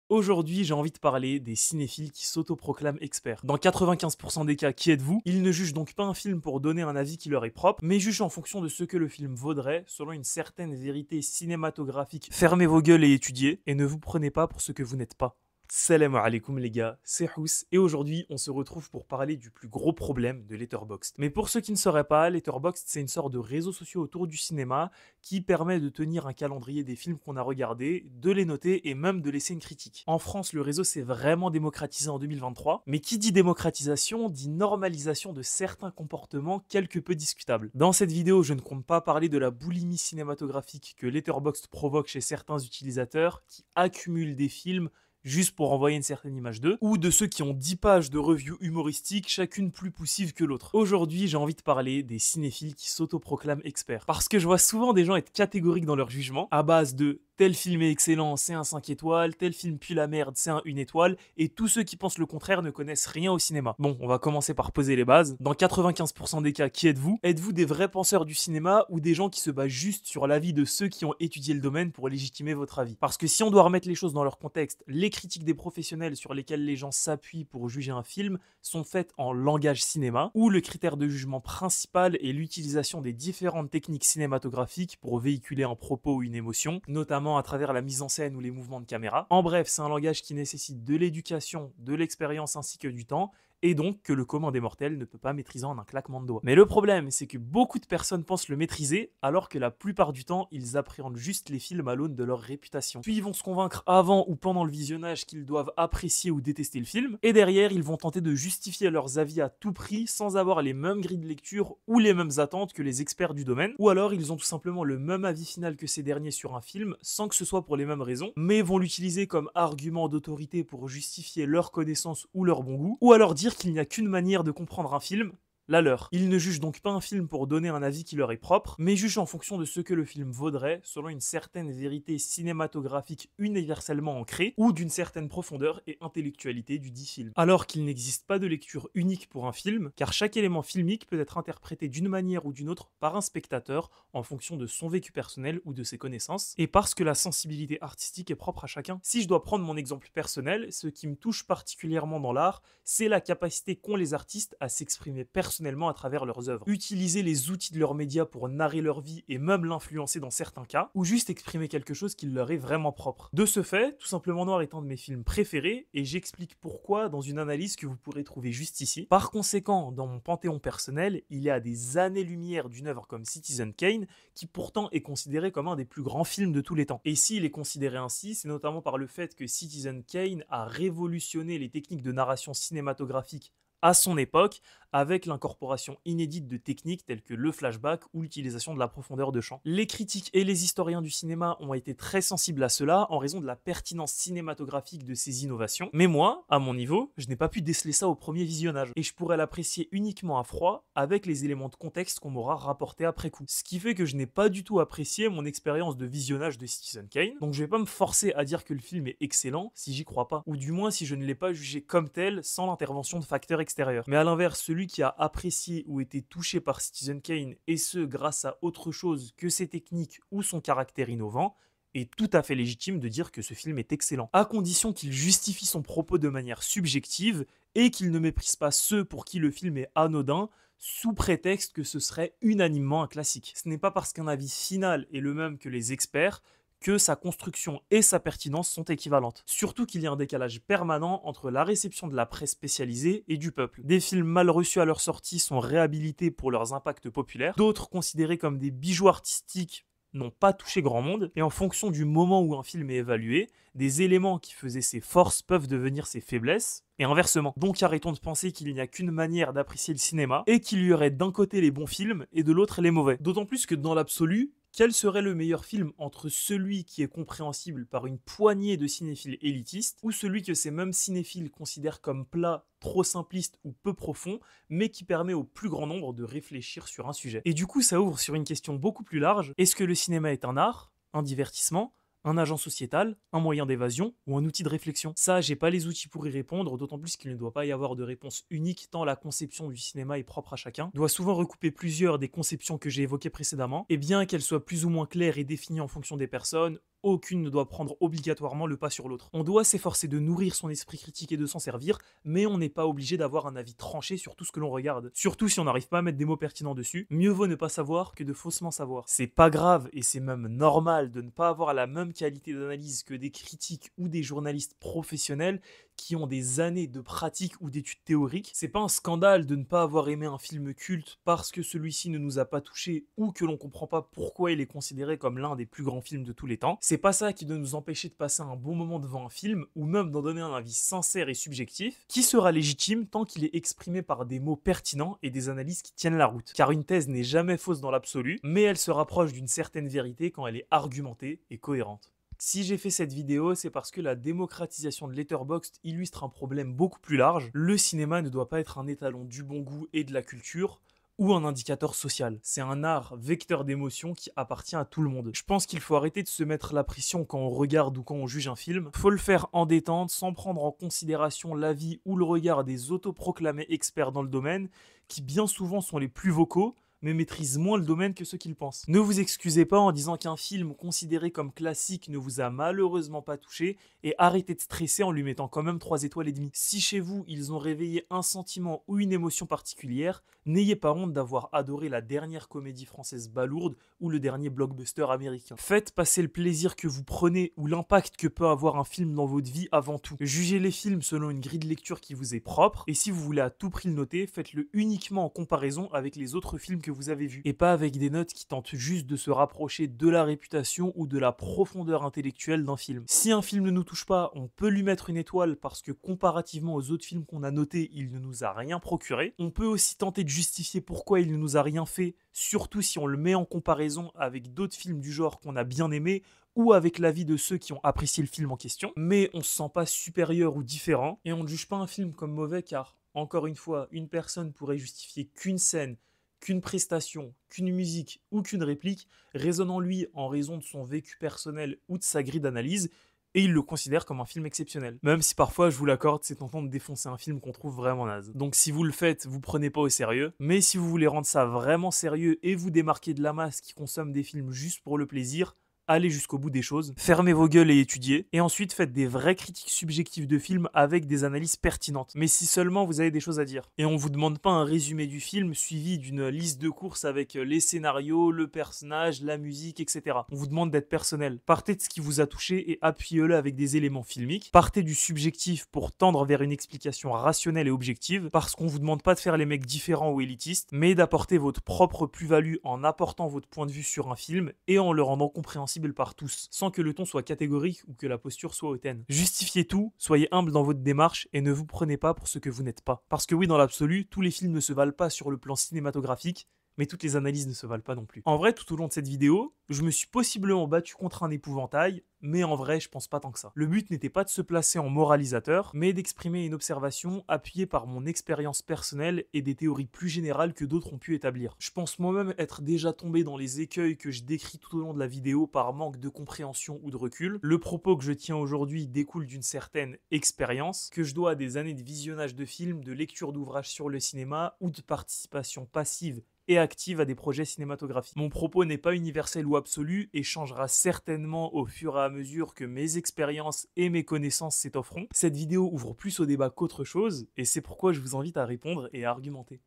Aujourd'hui, j'ai envie de parler des cinéphiles qui s'autoproclament experts. Dans 95% des cas, qui êtes-vous? Ils ne jugent donc pas un film pour donner un avis qui leur est propre, mais jugent en fonction de ce que le film vaudrait, selon une certaine vérité cinématographique. Fermez vos gueules et étudiez, et ne vous prenez pas pour ce que vous n'êtes pas. Salam alaikum les gars, c'est Hous, et aujourd'hui on se retrouve pour parler du plus gros problème de Letterboxd. Mais pour ceux qui ne sauraient pas, Letterboxd c'est une sorte de réseau social autour du cinéma qui permet de tenir un calendrier des films qu'on a regardés, de les noter et même de laisser une critique. En France, le réseau s'est vraiment démocratisé en 2023, mais qui dit démocratisation dit normalisation de certains comportements quelque peu discutables. Dans cette vidéo, je ne compte pas parler de la boulimie cinématographique que Letterboxd provoque chez certains utilisateurs qui accumulent des films juste pour envoyer une certaine image d'eux, ou de ceux qui ont 10 pages de reviews humoristiques, chacune plus poussive que l'autre. Aujourd'hui, j'ai envie de parler des cinéphiles qui s'autoproclament experts. Parce que je vois souvent des gens être catégoriques dans leur jugement, à base de tel film est excellent, c'est un 5 étoiles, tel film pue la merde, c'est un 1 étoile, et tous ceux qui pensent le contraire ne connaissent rien au cinéma. Bon, on va commencer par poser les bases. Dans 95% des cas, qui êtes-vous? Êtes-vous des vrais penseurs du cinéma ou des gens qui se basent juste sur l'avis de ceux qui ont étudié le domaine pour légitimer votre avis? Parce que si on doit remettre les choses dans leur contexte, les critiques des professionnels sur lesquels les gens s'appuient pour juger un film sont faites en langage cinéma, où le critère de jugement principal est l'utilisation des différentes techniques cinématographiques pour véhiculer un propos ou une émotion, notamment à travers la mise en scène ou les mouvements de caméra. En bref, c'est un langage qui nécessite de l'éducation, de l'expérience ainsi que du temps, et donc que le commun des mortels ne peut pas maîtriser en un claquement de doigts. Mais le problème, c'est que beaucoup de personnes pensent le maîtriser, alors que la plupart du temps, ils appréhendent juste les films à l'aune de leur réputation. Puis ils vont se convaincre avant ou pendant le visionnage qu'ils doivent apprécier ou détester le film, et derrière, ils vont tenter de justifier leurs avis à tout prix sans avoir les mêmes grilles de lecture ou les mêmes attentes que les experts du domaine, ou alors ils ont tout simplement le même avis final que ces derniers sur un film, sans que ce soit pour les mêmes raisons, mais vont l'utiliser comme argument d'autorité pour justifier leur connaissance ou leur bon goût, ou alors dire qu'il n'y a qu'une manière de comprendre un film, la leur. Ils ne jugent donc pas un film pour donner un avis qui leur est propre, mais jugent en fonction de ce que le film vaudrait, selon une certaine vérité cinématographique universellement ancrée, ou d'une certaine profondeur et intellectualité du dit film. Alors qu'il n'existe pas de lecture unique pour un film, car chaque élément filmique peut être interprété d'une manière ou d'une autre par un spectateur en fonction de son vécu personnel ou de ses connaissances, et parce que la sensibilité artistique est propre à chacun. Si je dois prendre mon exemple personnel, ce qui me touche particulièrement dans l'art, c'est la capacité qu'ont les artistes à s'exprimer personnellement à travers leurs œuvres. Utiliser les outils de leurs médias pour narrer leur vie et même l'influencer dans certains cas, ou juste exprimer quelque chose qui leur est vraiment propre. De ce fait, Tout simplement Noir est un de mes films préférés, et j'explique pourquoi dans une analyse que vous pourrez trouver juste ici. Par conséquent, dans mon panthéon personnel, il y a des années-lumière d'une œuvre comme Citizen Kane, qui pourtant est considéré comme un des plus grands films de tous les temps. Et s'il est considéré ainsi, c'est notamment par le fait que Citizen Kane a révolutionné les techniques de narration cinématographique à son époque, avec l'incorporation inédite de techniques telles que le flashback ou l'utilisation de la profondeur de champ. Les critiques et les historiens du cinéma ont été très sensibles à cela en raison de la pertinence cinématographique de ces innovations, mais moi, à mon niveau, je n'ai pas pu déceler ça au premier visionnage, et je pourrais l'apprécier uniquement à froid avec les éléments de contexte qu'on m'aura rapporté après coup. Ce qui fait que je n'ai pas du tout apprécié mon expérience de visionnage de Citizen Kane, donc je vais pas me forcer à dire que le film est excellent si j'y crois pas, ou du moins si je ne l'ai pas jugé comme tel sans l'intervention de facteurs extérieurs. Mais à l'inverse, celui qui a apprécié ou été touché par Citizen Kane, et ce grâce à autre chose que ses techniques ou son caractère innovant, est tout à fait légitime de dire que ce film est excellent, à condition qu'il justifie son propos de manière subjective et qu'il ne méprise pas ceux pour qui le film est anodin, sous prétexte que ce serait unanimement un classique. Ce n'est pas parce qu'un avis final est le même que les experts que sa construction et sa pertinence sont équivalentes. Surtout qu'il y a un décalage permanent entre la réception de la presse spécialisée et du peuple. Des films mal reçus à leur sortie sont réhabilités pour leurs impacts populaires, d'autres considérés comme des bijoux artistiques n'ont pas touché grand monde, et en fonction du moment où un film est évalué, des éléments qui faisaient ses forces peuvent devenir ses faiblesses, et inversement. Donc arrêtons de penser qu'il n'y a qu'une manière d'apprécier le cinéma, et qu'il y aurait d'un côté les bons films, et de l'autre les mauvais. D'autant plus que dans l'absolu, quel serait le meilleur film entre celui qui est compréhensible par une poignée de cinéphiles élitistes ou celui que ces mêmes cinéphiles considèrent comme plat, trop simpliste ou peu profond, mais qui permet au plus grand nombre de réfléchir sur un sujet? Et du coup, ça ouvre sur une question beaucoup plus large. Est-ce que le cinéma est un art, un divertissement, un agent sociétal, un moyen d'évasion ou un outil de réflexion? Ça, j'ai pas les outils pour y répondre, d'autant plus qu'il ne doit pas y avoir de réponse unique tant la conception du cinéma est propre à chacun, doit souvent recouper plusieurs des conceptions que j'ai évoquées précédemment, et bien qu'elles soient plus ou moins claires et définies en fonction des personnes, aucune ne doit prendre obligatoirement le pas sur l'autre. On doit s'efforcer de nourrir son esprit critique et de s'en servir, mais on n'est pas obligé d'avoir un avis tranché sur tout ce que l'on regarde. Surtout si on n'arrive pas à mettre des mots pertinents dessus, mieux vaut ne pas savoir que de faussement savoir. C'est pas grave et c'est même normal de ne pas avoir la même qualité d'analyse que des critiques ou des journalistes professionnels qui ont des années de pratique ou d'études théoriques. C'est pas un scandale de ne pas avoir aimé un film culte parce que celui-ci ne nous a pas touché ou que l'on comprend pas pourquoi il est considéré comme l'un des plus grands films de tous les temps. C'est pas ça qui doit nous empêcher de passer un bon moment devant un film ou même d'en donner un avis sincère et subjectif qui sera légitime tant qu'il est exprimé par des mots pertinents et des analyses qui tiennent la route. Car une thèse n'est jamais fausse dans l'absolu, mais elle se rapproche d'une certaine vérité quand elle est argumentée et cohérente. Si j'ai fait cette vidéo, c'est parce que la démocratisation de Letterboxd illustre un problème beaucoup plus large. Le cinéma ne doit pas être un étalon du bon goût et de la culture, ou un indicateur social. C'est un art vecteur d'émotions qui appartient à tout le monde. Je pense qu'il faut arrêter de se mettre la pression quand on regarde ou quand on juge un film. Faut le faire en détente, sans prendre en considération l'avis ou le regard des autoproclamés experts dans le domaine, qui bien souvent sont les plus vocaux, mais maîtrisent moins le domaine que ceux qu'ils pensent. Ne vous excusez pas en disant qu'un film considéré comme classique ne vous a malheureusement pas touché et arrêtez de stresser en lui mettant quand même 3 étoiles et demie. Si chez vous, ils ont réveillé un sentiment ou une émotion particulière, n'ayez pas honte d'avoir adoré la dernière comédie française balourde ou le dernier blockbuster américain. Faites passer le plaisir que vous prenez ou l'impact que peut avoir un film dans votre vie avant tout. Jugez les films selon une grille de lecture qui vous est propre et si vous voulez à tout prix le noter, faites-le uniquement en comparaison avec les autres films que vous avez vus et pas avec des notes qui tentent juste de se rapprocher de la réputation ou de la profondeur intellectuelle d'un film. Si un film ne nous touche pas, on peut lui mettre une étoile parce que comparativement aux autres films qu'on a notés, il ne nous a rien procuré. On peut aussi tenter de justifier pourquoi il ne nous a rien fait, surtout si on le met en comparaison avec d'autres films du genre qu'on a bien aimés ou avec l'avis de ceux qui ont apprécié le film en question. Mais on se sent pas supérieur ou différent et on ne juge pas un film comme mauvais car, encore une fois, une personne pourrait justifier qu'une scène, qu'une prestation, qu'une musique ou qu'une réplique résonne en lui en raison de son vécu personnel ou de sa grille d'analyse, et il le considère comme un film exceptionnel. Même si parfois, je vous l'accorde, c'est tentant de défoncer un film qu'on trouve vraiment naze. Donc si vous le faites, vous prenez pas au sérieux, mais si vous voulez rendre ça vraiment sérieux et vous démarquer de la masse qui consomme des films juste pour le plaisir, allez jusqu'au bout des choses, fermez vos gueules et étudiez, et ensuite faites des vraies critiques subjectives de films avec des analyses pertinentes. Mais si seulement vous avez des choses à dire. Et on vous demande pas un résumé du film suivi d'une liste de courses avec les scénarios, le personnage, la musique, etc. On vous demande d'être personnel. Partez de ce qui vous a touché et appuyez-le avec des éléments filmiques. Partez du subjectif pour tendre vers une explication rationnelle et objective, parce qu'on vous demande pas de faire les mecs différents ou élitistes, mais d'apporter votre propre plus-value en apportant votre point de vue sur un film et en le rendant compréhensible par tous, sans que le ton soit catégorique ou que la posture soit hautaine. Justifiez tout, soyez humble dans votre démarche et ne vous prenez pas pour ce que vous n'êtes pas. Parce que oui, dans l'absolu, tous les films ne se valent pas sur le plan cinématographique, mais toutes les analyses ne se valent pas non plus. En vrai, tout au long de cette vidéo, je me suis possiblement battu contre un épouvantail, mais en vrai, je pense pas tant que ça. Le but n'était pas de se placer en moralisateur, mais d'exprimer une observation appuyée par mon expérience personnelle et des théories plus générales que d'autres ont pu établir. Je pense moi-même être déjà tombé dans les écueils que je décris tout au long de la vidéo par manque de compréhension ou de recul. Le propos que je tiens aujourd'hui découle d'une certaine expérience que je dois à des années de visionnage de films, de lecture d'ouvrages sur le cinéma ou de participation passive et active à des projets cinématographiques. Mon propos n'est pas universel ou absolu et changera certainement au fur et à mesure que mes expériences et mes connaissances s'étofferont. Cette vidéo ouvre plus au débat qu'autre chose et c'est pourquoi je vous invite à répondre et à argumenter.